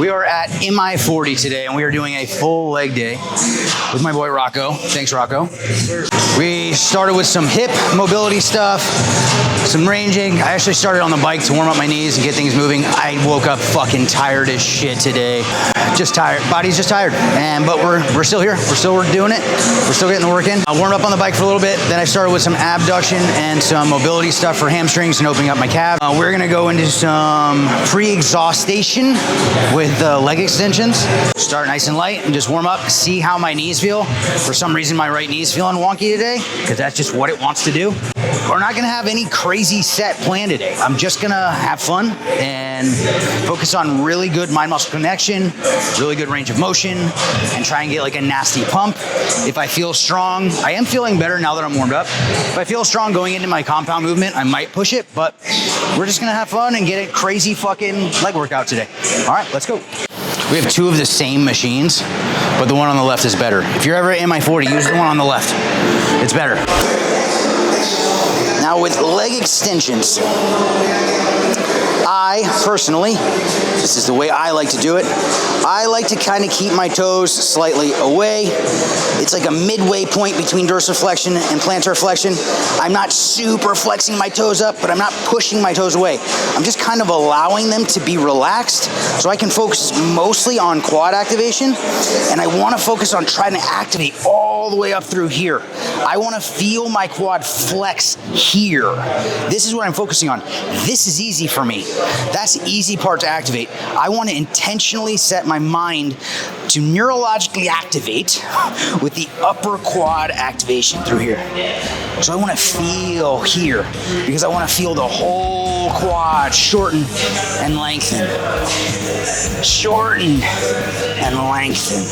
We are at MI40 today, and we are doing a full leg day with my boy Rocco. Thanks, Rocco. We started with some hip mobility stuff, some ranging. I actually started on the bike to warm up my knees and get things moving. I woke up fucking tired as shit today. Just tired. Body's just tired. But we're still here. We're still doing it. We're still getting the work in. I warmed up on the bike for a little bit. Then I started with some abduction and some mobility stuff for hamstrings and opening up my calves. We're gonna go into some pre-exhaustion with leg extensions. Start nice and light and just warm up, see how my knees feel. For some reason, my right knee's feeling wonky today because that's just what it wants to do. We're not gonna have any crazy set plan today. I'm just gonna have fun and focus on really good mind-muscle connection, really good range of motion, and try and get like a nasty pump. If I feel strong, I am feeling better now that I'm warmed up. If I feel strong going into my compound movement, I might push it, but we're just gonna have fun and get a crazy fucking leg workout today. All right, let's go. We have two of the same machines, but the one on the left is better. If you're ever at MI40, use the one on the left. It's better. Now with leg extensions, I personally, this is the way I like to do it, I like to kind of keep my toes slightly away. It's like a midway point between dorsiflexion and plantar flexion. I'm not super flexing my toes up, but I'm not pushing my toes away. I'm just kind of allowing them to be relaxed so I can focus mostly on quad activation, and I want to focus on trying to activate all the way up through here. I want to feel my quad flex here. This is what I'm focusing on. This is easy for me. That's the easy part to activate. I want to intentionally set my mind to neurologically activate with the upper quad activation through here. So I want to feel here because I want to feel the whole quad shorten and lengthen. Shorten and lengthen.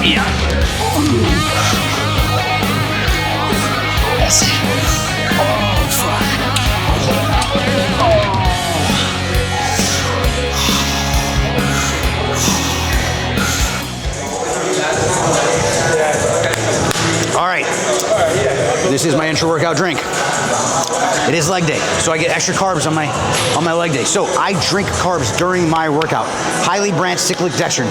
Yeah. That's it. Oh, fuck. All right. This is my intro workout drink. It is leg day, so I get extra carbs on my leg day. So I drink carbs during my workout. Highly branched cyclic dextrin.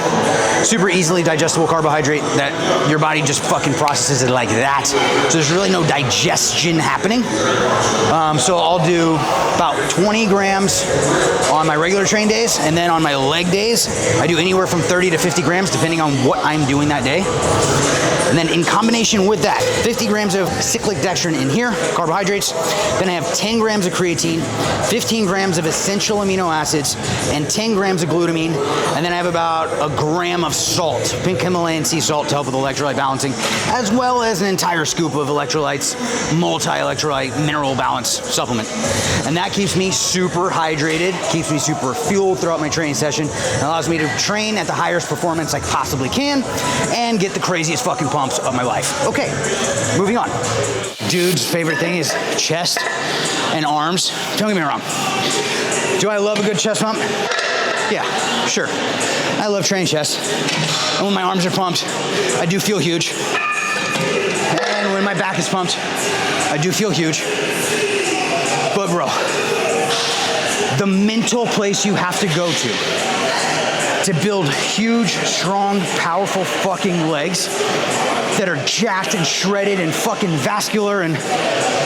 Super easily digestible carbohydrate that your body just fucking processes it like that. So there's really no digestion happening. So I'll do about 20 grams on my regular train days, and then on my leg days, I do anywhere from 30 to 50 grams depending on what I'm doing that day. And then in combination with that, 50 grams of cyclic dextrin in here, carbohydrates. Then I have 10 grams of creatine, 15 grams of essential amino acids, and 10 grams of glutamine. And then I have about a gram of salt, pink Himalayan sea salt to help with electrolyte balancing, as well as an entire scoop of electrolytes, multi-electrolyte mineral balance supplement. And that keeps me super hydrated, keeps me super fueled throughout my training session, and allows me to train at the highest performance I possibly can and get the craziest fucking pumps of my life. Okay, moving on. Dude's favorite thing is chest and arms. Don't get me wrong. Do I love a good chest pump? Yeah, sure. I love training chest. And when my arms are pumped, I do feel huge. And when my back is pumped, I do feel huge. But bro, the mental place you have to go to build huge, strong, powerful fucking legs that are jacked and shredded and fucking vascular and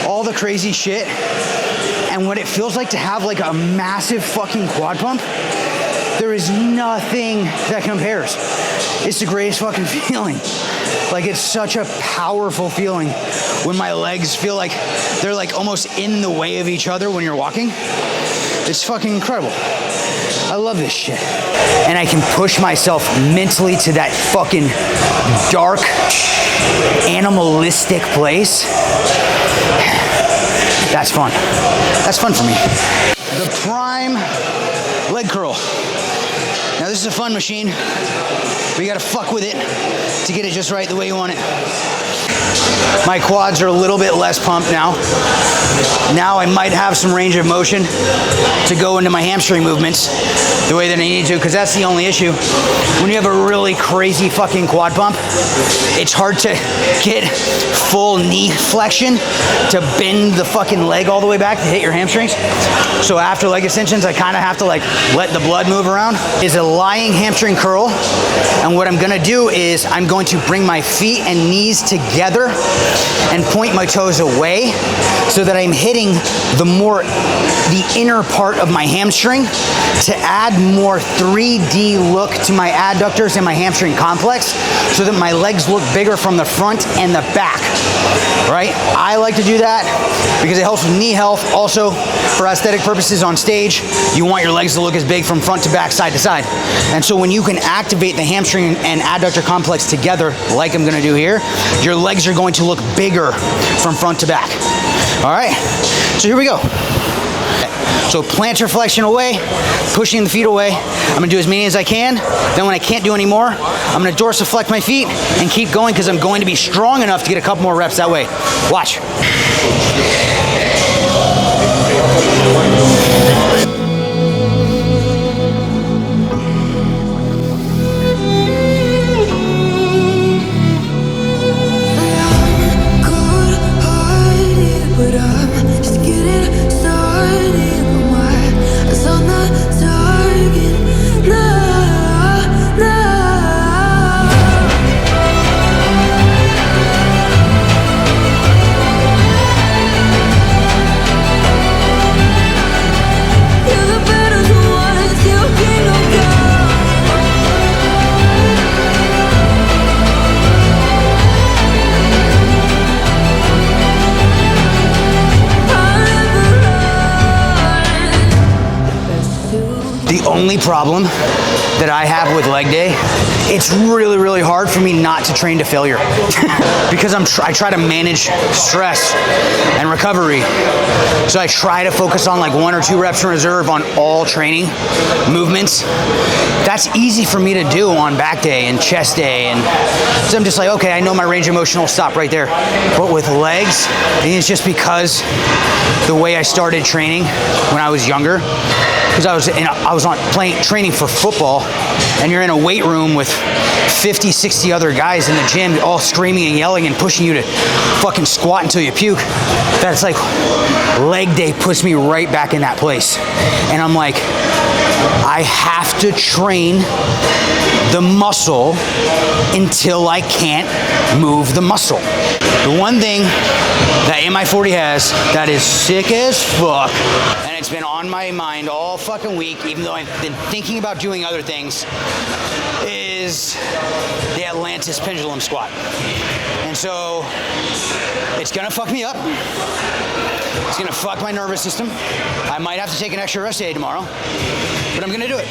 all the crazy shit, and what it feels like to have like a massive fucking quad pump, there is nothing that compares. It's the greatest fucking feeling. Like, it's such a powerful feeling when my legs feel like they're like almost in the way of each other when you're walking. It's fucking incredible. I love this shit. And I can push myself mentally to that fucking dark, animalistic place. That's fun. That's fun for me. The prime leg curl. Now this is a fun machine, but you gotta fuck with it to get it just right the way you want it. My quads are a little bit less pumped now. Now I might have some range of motion to go into my hamstring movements the way that I need to, because that's the only issue. When you have a really crazy fucking quad pump, it's hard to get full knee flexion to bend the fucking leg all the way back to hit your hamstrings. So after leg extensions, I kind of have to like let the blood move around. Is a lying hamstring curl, and what I'm gonna do is I'm going to bring my feet and knees together and point my toes away so that I'm hitting the inner part of my hamstring to add more 3D look to my adductors and my hamstring complex so that my legs look bigger from the front and the back, right? I like to do that because it helps with knee health. Also, for aesthetic purposes on stage, you want your legs to look as big from front to back, side to side. And so when you can activate the hamstring and adductor complex together, like I'm gonna do here, your legs are going to look bigger from front to back. All right, so here we go. So plantar flexion away, pushing the feet away. I'm gonna do as many as I can. Then when I can't do any more, I'm gonna dorsiflect my feet and keep going because I'm going to be strong enough to get a couple more reps that way. Watch. The only problem that I have with leg day, it's really, really hard for me not to train to failure because I try to manage stress and recovery. So I try to focus on like 1 or 2 reps in reserve on all training movements. That's easy for me to do on back day and chest day. And so I'm just like, okay, I know my range of motion will stop right there. But with legs, I think it's just because the way I started training when I was younger, because I was training for football, and you're in a weight room with 50, 60 other guys in the gym all screaming and yelling and pushing you to fucking squat until you puke. That's like, leg day puts me right back in that place. And I'm like, I have to train the muscle until I can't move the muscle. The one thing that MI40 has that is sick as fuck, and it's been on my mind all fucking week, even though I've been thinking about doing other things, is the Atlantis pendulum squat. And so it's gonna fuck me up. It's gonna fuck my nervous system. I might have to take an extra rest day tomorrow, but I'm gonna do it.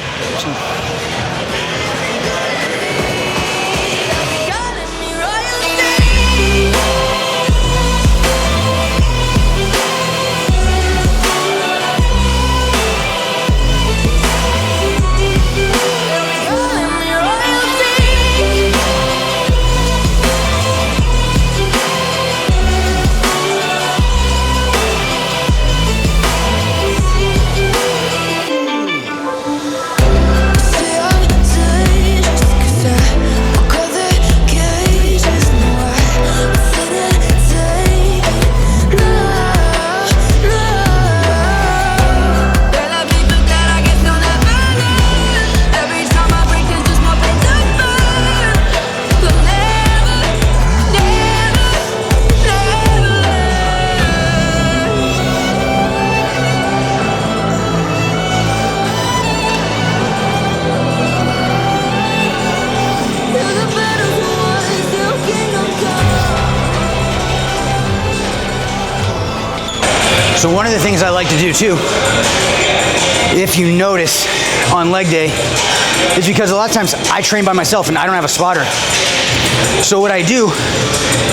So one of the things I like to do too, if you notice on leg day, is because a lot of times I train by myself and I don't have a spotter. So what I do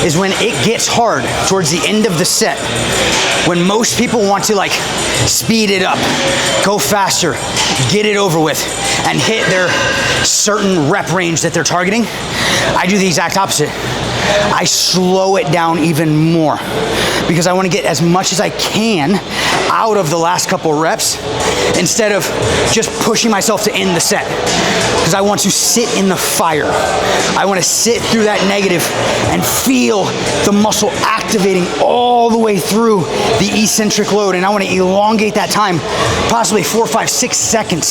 is when it gets hard towards the end of the set, when most people want to like speed it up, go faster, get it over with, and hit their certain rep range that they're targeting, I do the exact opposite. I slow it down even more because I want to get as much as I can out of the last couple reps instead of just pushing myself to end the set, because I want to sit in the fire. I want to sit through that negative and feel the muscle activating all the way through the eccentric load, and I want to elongate that time, possibly 4, 5, 6 seconds,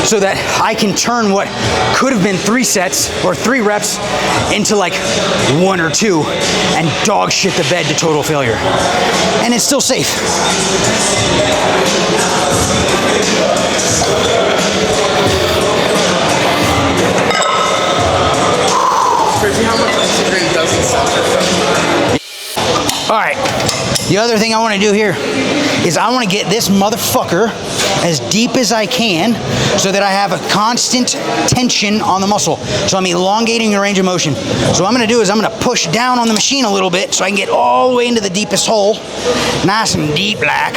so that I can turn what could have been 3 sets or 3 reps into like 1 or 2 and dog shit the bed to total failure. And it's still safe. All right, the other thing I want to do here is I want to get this motherfucker as deep as I can so that I have a constant tension on the muscle. So I'm elongating the range of motion. So what I'm going to do is I'm going to push down on the machine a little bit so I can get all the way into the deepest hole, nice and deep like.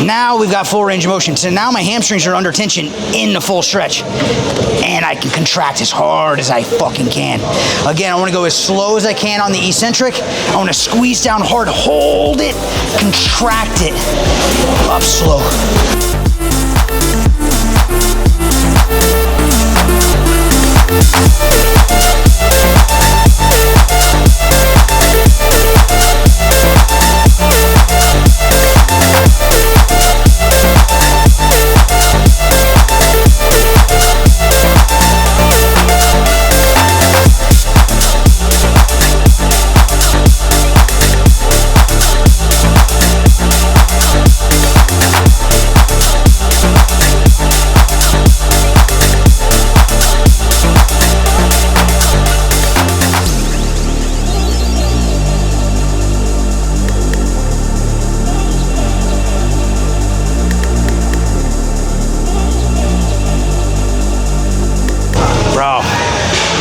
Now we've got full range of motion. So now my hamstrings are under tension in the full stretch, and I can contract as hard as I fucking can. Again, I want to go as slow as I can on the eccentric. I want to squeeze down hard, hold it, contract it, up slow.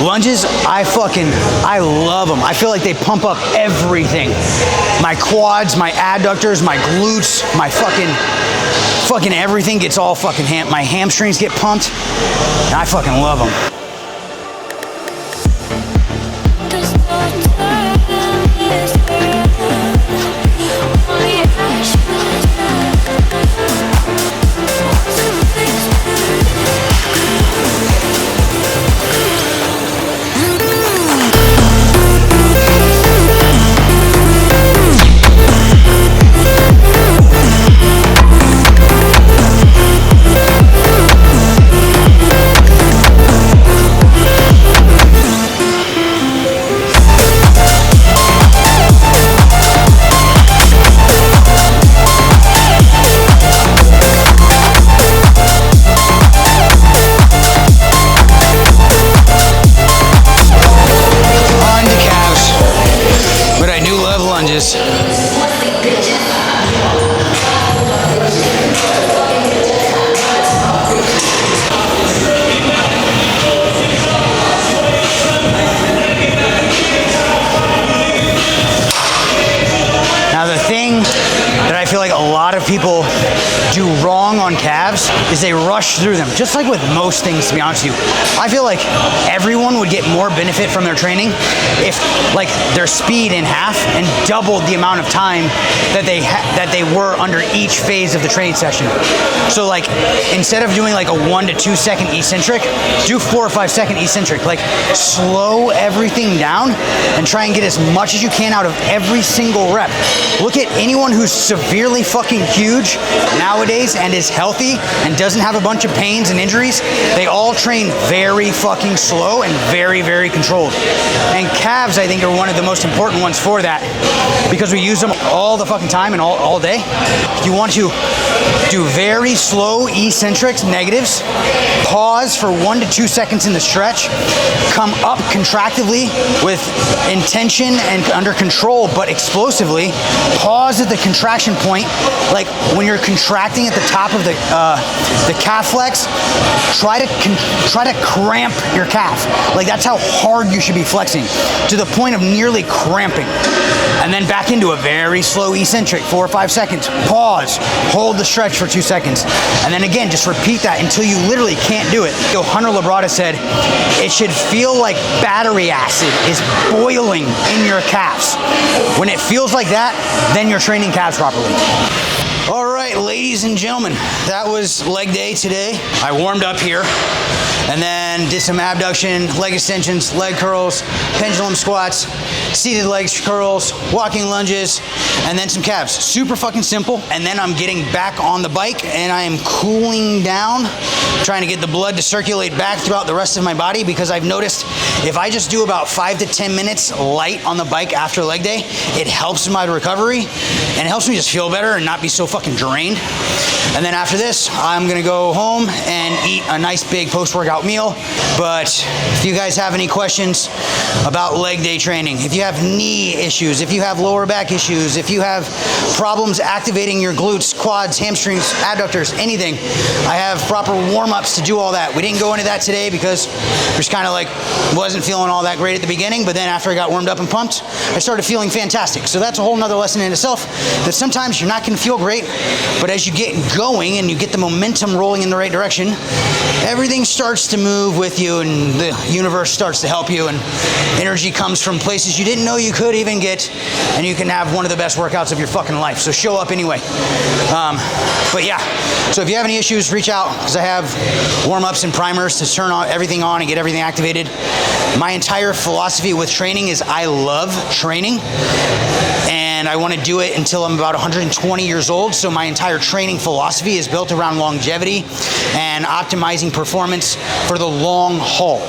Lunges, I love them. I feel like they pump up everything. My quads, my adductors, my glutes, my fucking everything gets all fucking my hamstrings get pumped. And I fucking love them. People do wrong on calves is they rush through them, just like with most things, to be honest with you. I feel like everyone would get more benefit from their training if like their speed in half and doubled the amount of time that they were under each phase of the training session. So like instead of doing like a 1 to 2 second eccentric, do 4 or 5 second eccentric. Like slow everything down and try and get as much as you can out of every single rep. Look at anyone who's severely fucking huge nowadays and is healthy and doesn't have a bunch of pains and injuries. They all train very fucking slow and very, very controlled. And calves, I think, are one of the most important ones for that because we use them all the fucking time and all day. You want to do very slow eccentrics, negatives, pause for 1 to 2 seconds in the stretch, come up contractively with intention and under control, but explosively, pause at the contraction point, like when you're contracting at the top of the The calf flex, try to cramp your calf. Like that's how hard you should be flexing, to the point of nearly cramping. And then back into a very slow eccentric, 4 or 5 seconds. Pause, hold the stretch for 2 seconds. And then again, just repeat that until you literally can't do it. So Hunter Labrada said, it should feel like battery acid is boiling in your calves. When it feels like that, then you're training calves properly. All right, ladies and gentlemen, that was leg day today. I warmed up here and then did some abduction, leg extensions, leg curls, pendulum squats, seated leg curls, walking lunges, and then some calves. Super fucking simple. And then I'm getting back on the bike and I am cooling down, trying to get the blood to circulate back throughout the rest of my body, because I've noticed if I just do about 5 to 10 minutes light on the bike after leg day, it helps my recovery and it helps me just feel better and not be so fucking drained. And then after this, I'm gonna go home and eat a nice big post-workout meal. But if you guys have any questions about leg day training, if you have knee issues, if you have lower back issues, if you have problems activating your glutes, quads, hamstrings, adductors, anything, I have proper warm-ups to do all that. We didn't go into that today because just kind of like wasn't feeling all that great at the beginning, but then after I got warmed up and pumped, I started feeling fantastic. So that's a whole nother lesson in itself, that sometimes you're not gonna feel great, but as you get going and you get the momentum rolling in the right direction, everything starts to move with you and the universe starts to help you, and energy comes from places you didn't know you could even get, and you can have one of the best workouts of your fucking life. So show up anyway. But yeah, so if you have any issues, reach out, because I have warm-ups and primers to turn everything on and get everything activated. My entire philosophy with training is I love training, and I want to do it until I'm about 120 years old. So my entire training philosophy is built around longevity and optimizing performance for the long haul.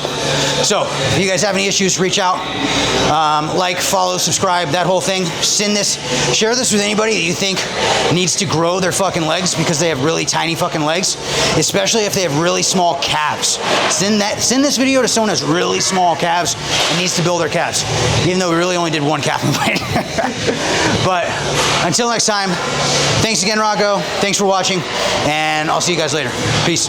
So if you guys have any issues, reach out, like, follow, subscribe, that whole thing. Share this with anybody that you think needs to grow their fucking legs because they have really tiny fucking legs, especially if they have really small calves. Send this video to someone who has really small calves and needs to build their calves, even though we really only did one calf movement. But until next time, thanks again, Rocco. Thanks for watching, and I'll see you guys later. Peace.